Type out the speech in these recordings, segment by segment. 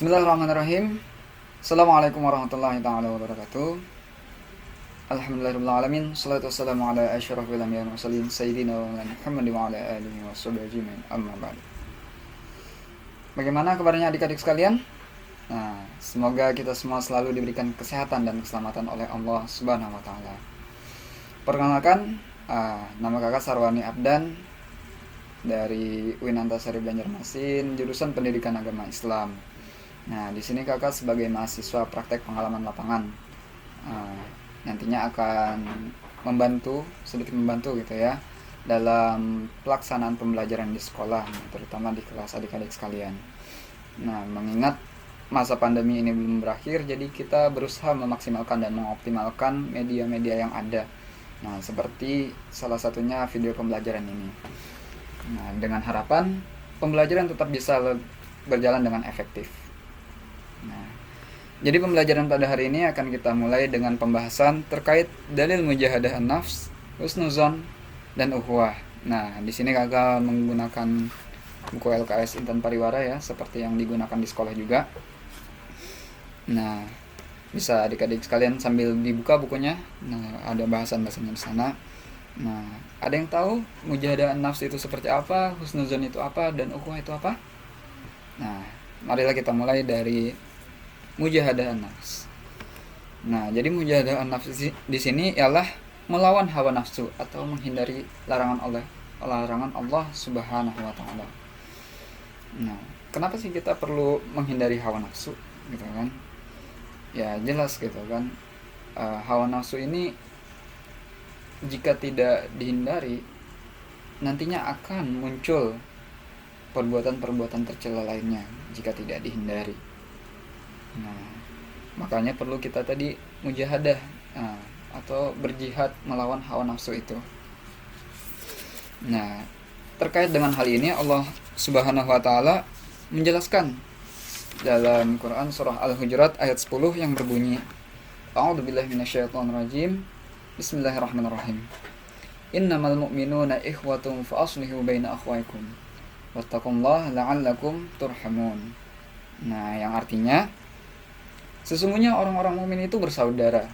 Bismillahirrahmanirrahim. Assalamualaikum warahmatullahi taala wabarakatuh. Alhamdulillahirrahmanirrahim. Salatu wassalamu ala asyrafil anbiya'i wal mursalin sayyidina wa Muhammad wa ala alihi washabbihi ajmain. Amma ba'd. Bagaimana kabarnya adik-adik sekalian? Nah, semoga kita semua selalu diberikan kesehatan dan keselamatan oleh Allah Subhanahu wa taala. Perkenalkan, nama kakak Sarwani Abdan dari UIN Antasari Banjarmasin, jurusan Pendidikan Agama Islam. Nah, di sini kakak sebagai mahasiswa praktek pengalaman lapangan, nantinya akan sedikit membantu gitu ya, dalam pelaksanaan pembelajaran di sekolah, terutama di kelas adik-adik sekalian. Nah, mengingat masa pandemi ini belum berakhir, jadi kita berusaha memaksimalkan dan mengoptimalkan media-media yang ada. Nah, seperti salah satunya video pembelajaran ini. Nah, dengan harapan pembelajaran tetap bisa berjalan dengan efektif. Nah, jadi pembelajaran pada hari ini akan kita mulai dengan pembahasan terkait dalil mujahadah an-nafs, husnuzon, dan ukhuwah. Nah, di sini kakak menggunakan buku LKS Intan Pariwara ya, seperti yang digunakan di sekolah juga. Nah, bisa adik-adik sekalian sambil dibuka bukunya. Nah, ada bahasan-bahasannya di sana. Nah, ada yang tahu mujahadah an-nafs itu seperti apa, husnuzon itu apa, dan ukhuwah itu apa? Nah, marilah kita mulai dari mujahadah an-nafs. Nah, jadi mujahadah an-nafs di sini ialah melawan hawa nafsu atau menghindari larangan Allah Subhanahu wa taala. Nah, kenapa sih kita perlu menghindari hawa nafsu gitu kan? Ya, jelas gitu kan. Hawa nafsu ini jika tidak dihindari, nantinya akan muncul perbuatan-perbuatan tercela lainnya jika tidak dihindari. Nah, makanya perlu kita tadi mujahadah, atau berjihad melawan hawa nafsu itu. Nah, terkait dengan hal ini Allah Subhanahu wa taala menjelaskan dalam Quran surah Al-Hujurat ayat 10 yang berbunyi, A'udzubillahi minasyaitonirrajim. Bismillahirrahmanirrahim. Innamal mu'minuna ikhwatun fa aslihu baina akhwaykum wattaqullaha la'allakum turhamun. Nah, yang artinya sesungguhnya orang-orang mukmin itu bersaudara.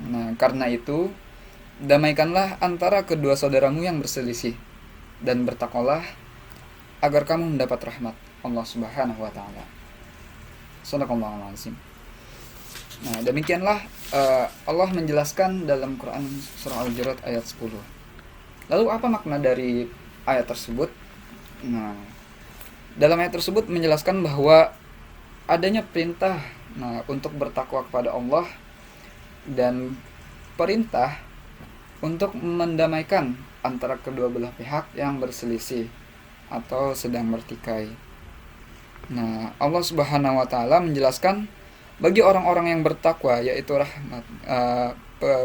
Nah, karena itu damaikanlah antara kedua saudaramu yang berselisih dan bertakwalah agar kamu mendapat rahmat Allah Subhanahu wa taala. Shadaqallahul azim. Nah, demikianlah Allah menjelaskan dalam Quran surah Al-Hujurat ayat 10. Lalu apa makna dari ayat tersebut? Nah, dalam ayat tersebut menjelaskan bahwa adanya perintah untuk bertakwa kepada Allah dan perintah untuk mendamaikan antara kedua belah pihak yang berselisih atau sedang bertikai. Nah, Allah Subhanahu wa taala menjelaskan bagi orang-orang yang bertakwa, yaitu rahmat,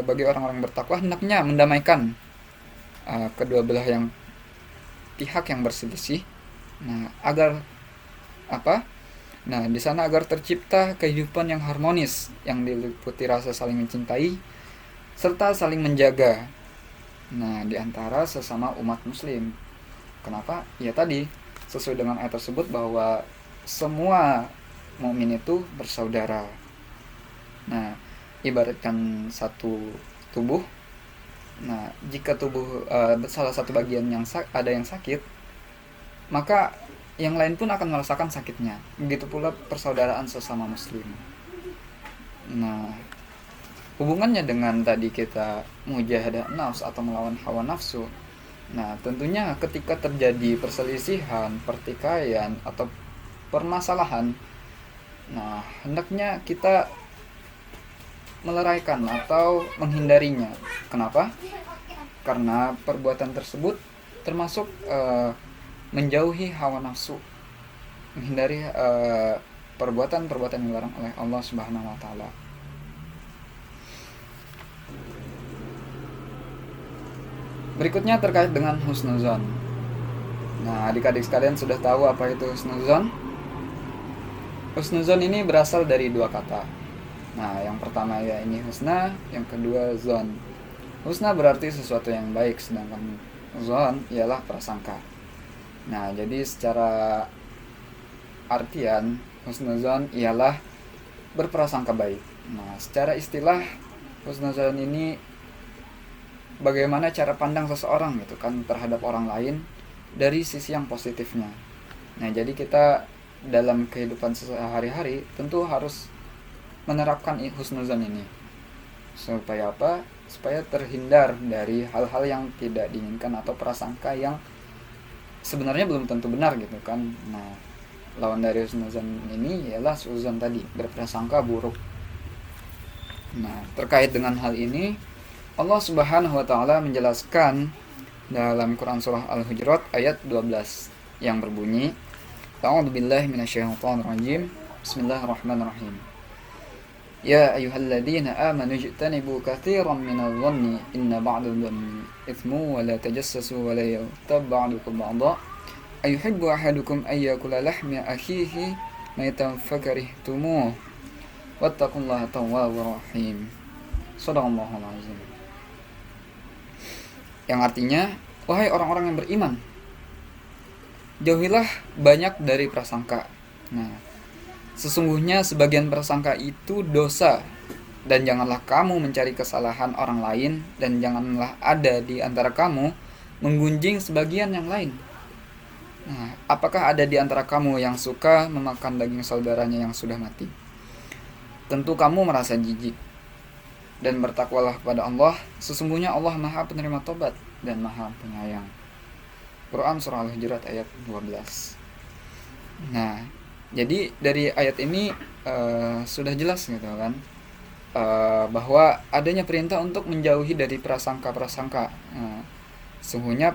bagi orang-orang yang bertakwa hendaknya mendamaikan kedua belah pihak yang berselisih. Nah, agar apa? Nah, di sana agar tercipta kehidupan yang harmonis yang diliputi rasa saling mencintai serta saling menjaga. Nah, di antara sesama umat muslim. Kenapa? Ya tadi sesuai dengan ayat tersebut bahwa semua mukmin itu bersaudara. Nah, ibaratkan satu tubuh. Nah, jika tubuh salah satu bagian ada yang sakit, maka yang lain pun akan merasakan sakitnya. Begitu pula persaudaraan sesama muslim. Nah, hubungannya dengan tadi kita mujahadah nafs atau melawan hawa nafsu. Nah, tentunya ketika terjadi perselisihan, pertikaian atau permasalahan, nah, hendaknya kita meleraikan atau menghindarinya. Kenapa? Karena perbuatan tersebut termasuk menjauhi hawa nafsu, menghindari perbuatan-perbuatan yang dilarang oleh Allah Subhanahu wa taala. Berikutnya terkait dengan husnuzon. Nah, adik-adik sekalian sudah tahu apa itu husnuzon? Husnuzon ini berasal dari dua kata. Nah, yang pertama ya ini husna, yang kedua zon. Husna berarti sesuatu yang baik, sedangkan zon ialah prasangka. Nah, jadi secara artian husnuzon ialah berprasangka baik. Nah, secara istilah husnuzon ini bagaimana cara pandang seseorang gitu kan terhadap orang lain dari sisi yang positifnya. Nah, jadi kita dalam kehidupan sehari-hari tentu harus menerapkan husnuzon ini. Supaya apa? Supaya terhindar dari hal-hal yang tidak diinginkan atau prasangka yang sebenarnya belum tentu benar gitu kan. Nah, lawan dari husnuzon ini ialah suuzon tadi, berprasangka buruk. Nah, terkait dengan hal ini Allah Subhanahu wa taala menjelaskan dalam Quran surah Al-Hujurat ayat 12 yang berbunyi, A'udzubillahi minasyaitonir rajim. Bismillahirrahmanirrahim. Ya ayyuhalladzina amanu ijtanibu katsiran minadh-dhanni inna ba'dadh-dhanni itsmu wa la tajassasu wa la yaghtab ba'dukum ba'dha ayuhibbu ahadukum ayyakula lahma akhihi maitan fakarihtumuh wattaqullaha tawwabur rahim. Shadaqallahul azim. Yang artinya, wahai orang-orang yang beriman, jauhilah banyak dari prasangka. Nah, sesungguhnya sebagian prasangka itu dosa, dan janganlah kamu mencari kesalahan orang lain, dan janganlah ada di antara kamu menggunjing sebagian yang lain. Nah, apakah ada di antara kamu yang suka memakan daging saudaranya yang sudah mati? Tentu kamu merasa jijik. Dan bertakwalah kepada Allah, sesungguhnya Allah Maha Penerima Tobat dan Maha Penyayang. Quran surah Al-Hujurat ayat 12. Nah, jadi dari ayat ini sudah jelas gitu kan, bahwa adanya perintah untuk menjauhi dari prasangka-prasangka. Sesungguhnya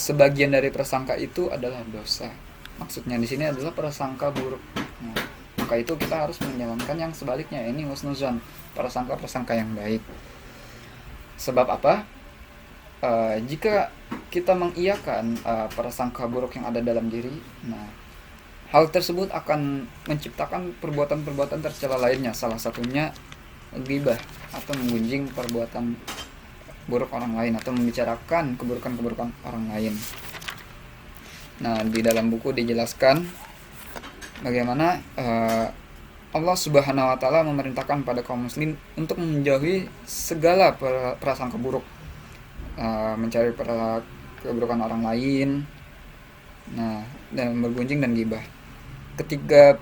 sebagian dari prasangka itu adalah dosa. Maksudnya di sini adalah prasangka buruk. Nah, maka itu kita harus menjalankan yang sebaliknya, ini husnuzon, prasangka-prasangka yang baik. Sebab apa? Jika kita mengiyakan prasangka buruk yang ada dalam diri, nah hal tersebut akan menciptakan perbuatan-perbuatan tercela lainnya. Salah satunya ghibah atau menggunjing perbuatan buruk orang lain atau membicarakan keburukan-keburukan orang lain. Nah, di dalam buku dijelaskan bagaimana Allah Subhanahu wa taala memerintahkan pada kaum muslim untuk menjauhi segala prasangka buruk, mencari keburukan orang lain, nah, dan bergunjing dan ghibah. Ketiga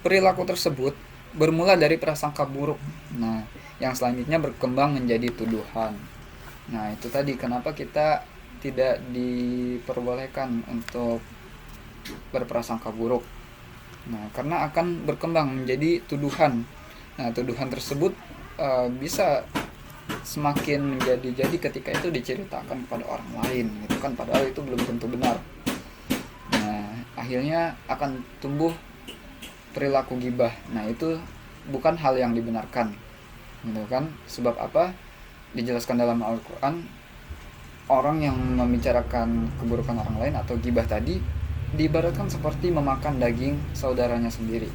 perilaku tersebut bermula dari prasangka buruk. Nah, yang selanjutnya berkembang menjadi tuduhan. Nah, itu tadi kenapa kita tidak diperbolehkan untuk berprasangka buruk. Nah, karena akan berkembang menjadi tuduhan. Nah, tuduhan tersebut bisa semakin menjadi ketika itu diceritakan kepada orang lain gitu kan, padahal itu belum tentu benar. Nah, akhirnya akan tumbuh perilaku ghibah. Nah, itu bukan hal yang dibenarkan gitu kan. Sebab apa? Dijelaskan dalam Al-Quran, orang yang membicarakan keburukan orang lain atau ghibah tadi diibaratkan seperti memakan daging saudaranya sendiri.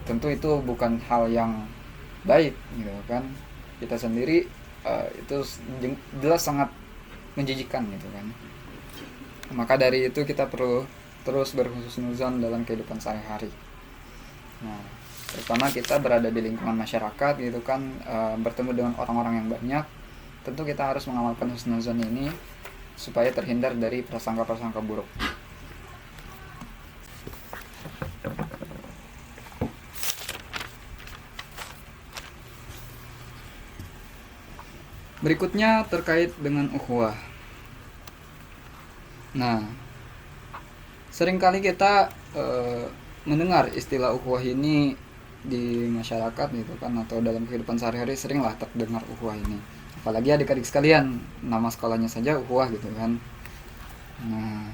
Tentu itu bukan hal yang baik gitu kan. Kita sendiri itu jelas sangat menjijikkan gitu kan. Maka dari itu kita perlu terus berhusnuzon dalam kehidupan sehari-hari. Nah, terutama kita berada di lingkungan masyarakat gitu kan, bertemu dengan orang-orang yang banyak, tentu kita harus mengamalkan husnuzon ini supaya terhindar dari prasangka-prasangka buruk. Berikutnya terkait dengan ukhuwah. Nah, seringkali kita mendengar istilah ukhuwah ini di masyarakat gitu kan, atau dalam kehidupan sehari-hari seringlah terdengar ukhuwah ini. Apalagi adik-adik sekalian, nama sekolahnya saja ukhuwah gitu kan. Nah,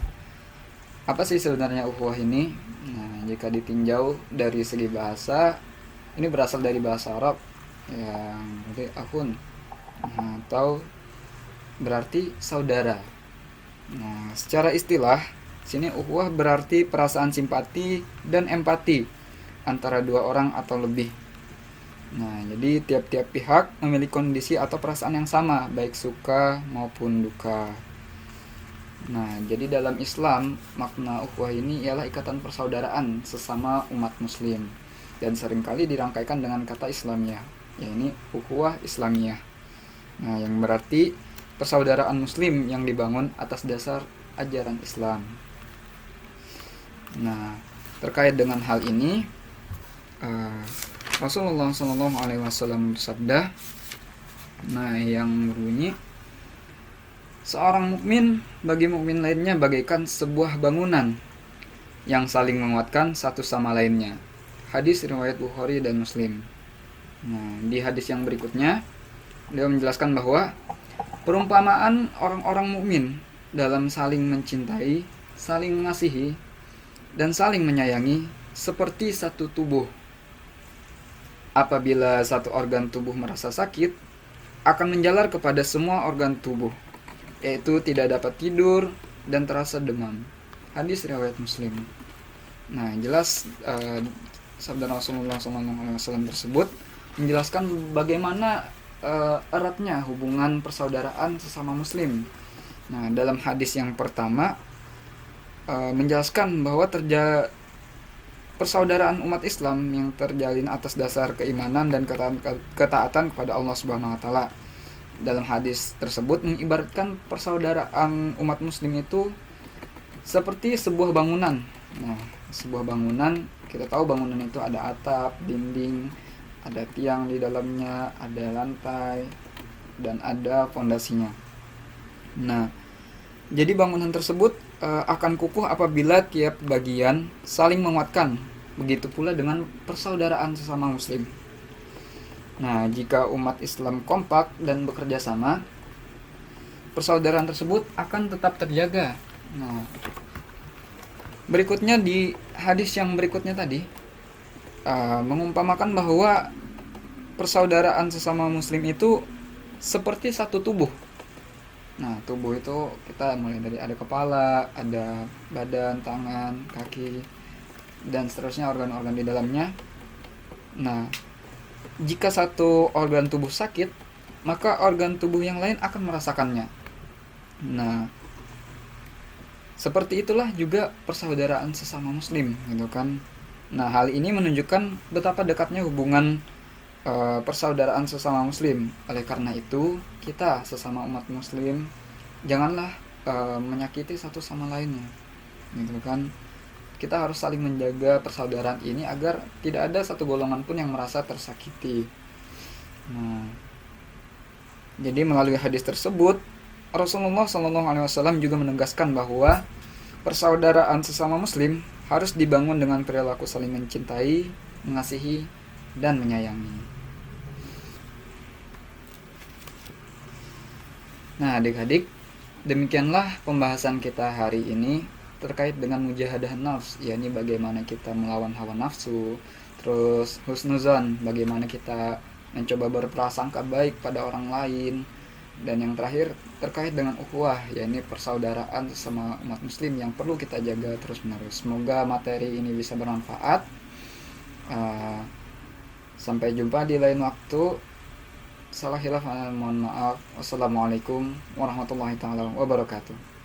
apa sih sebenarnya ukhuwah ini? Nah, jika ditinjau dari segi bahasa, ini berasal dari bahasa Arab yang berarti akhun, atau berarti saudara. Nah, secara istilah sini ukhuwah berarti perasaan simpati dan empati antara dua orang atau lebih. Nah, jadi tiap-tiap pihak memiliki kondisi atau perasaan yang sama, baik suka maupun duka. Nah, jadi dalam Islam makna ukhuwah ini ialah ikatan persaudaraan sesama umat muslim dan seringkali dirangkaikan dengan kata Islamiyah, yakni ukhuwah Islamiyah. Nah, yang berarti persaudaraan muslim yang dibangun atas dasar ajaran Islam. Nah, terkait dengan hal ini Rasulullah SAW bersabda, nah yang berbunyi, seorang mukmin bagi mukmin lainnya bagaikan sebuah bangunan yang saling menguatkan satu sama lainnya. Hadis riwayat Bukhari dan Muslim. Nah, di hadis yang berikutnya beliau menjelaskan bahwa perumpamaan orang-orang mukmin dalam saling mencintai, saling mengasihi, dan saling menyayangi seperti satu tubuh. Apabila satu organ tubuh merasa sakit, akan menjalar kepada semua organ tubuh, yaitu tidak dapat tidur dan terasa demam. Hadis riwayat Muslim. Nah, jelas sabda Rasulullah SAW tersebut menjelaskan bagaimana eratnya hubungan persaudaraan sesama Muslim. Nah, dalam hadis yang pertama menjelaskan bahwa persaudaraan umat Islam yang terjalin atas dasar keimanan dan ketaatan kepada Allah Subhanahu wa taala. Dalam hadis tersebut mengibaratkan persaudaraan umat muslim itu seperti sebuah bangunan. Nah, sebuah bangunan, kita tahu bangunan itu ada atap, dinding, ada tiang di dalamnya, ada lantai, dan ada fondasinya. Nah, jadi bangunan tersebut akan kukuh apabila tiap bagian saling menguatkan. Begitu pula dengan persaudaraan sesama muslim. Nah, jika umat Islam kompak dan bekerja sama, persaudaraan tersebut akan tetap terjaga. Nah, berikutnya di hadis yang berikutnya tadi mengumpamakan bahwa persaudaraan sesama muslim itu seperti satu tubuh. Nah, tubuh itu kita mulai dari ada kepala, ada badan, tangan, kaki, dan seterusnya organ-organ di dalamnya. Nah, jika satu organ tubuh sakit, maka organ tubuh yang lain akan merasakannya. Nah, seperti itulah juga persaudaraan sesama muslim, gitu kan. Nah, hal ini menunjukkan betapa dekatnya hubungan persaudaraan sesama muslim. Oleh karena itu, kita sesama umat muslim janganlah menyakiti satu sama lainnya, gitu kan. Kita harus saling menjaga persaudaraan ini agar tidak ada satu golongan pun yang merasa tersakiti. Nah, jadi melalui hadis tersebut Rasulullah SAW juga menegaskan bahwa persaudaraan sesama muslim harus dibangun dengan perilaku saling mencintai, mengasihi, dan menyayangi. Nah, adik-adik, demikianlah pembahasan kita hari ini terkait dengan mujahadah nafs, yakni bagaimana kita melawan hawa nafsu, terus husnuzon, bagaimana kita mencoba berprasangka baik pada orang lain, dan yang terakhir terkait dengan ukhuwah, yakni persaudaraan sesama umat muslim yang perlu kita jaga terus-menerus. Semoga materi ini bisa bermanfaat. Sampai jumpa di lain waktu. Salah hilaf, mohon maaf. Wassalamualaikum warahmatullahi taala wabarakatuh.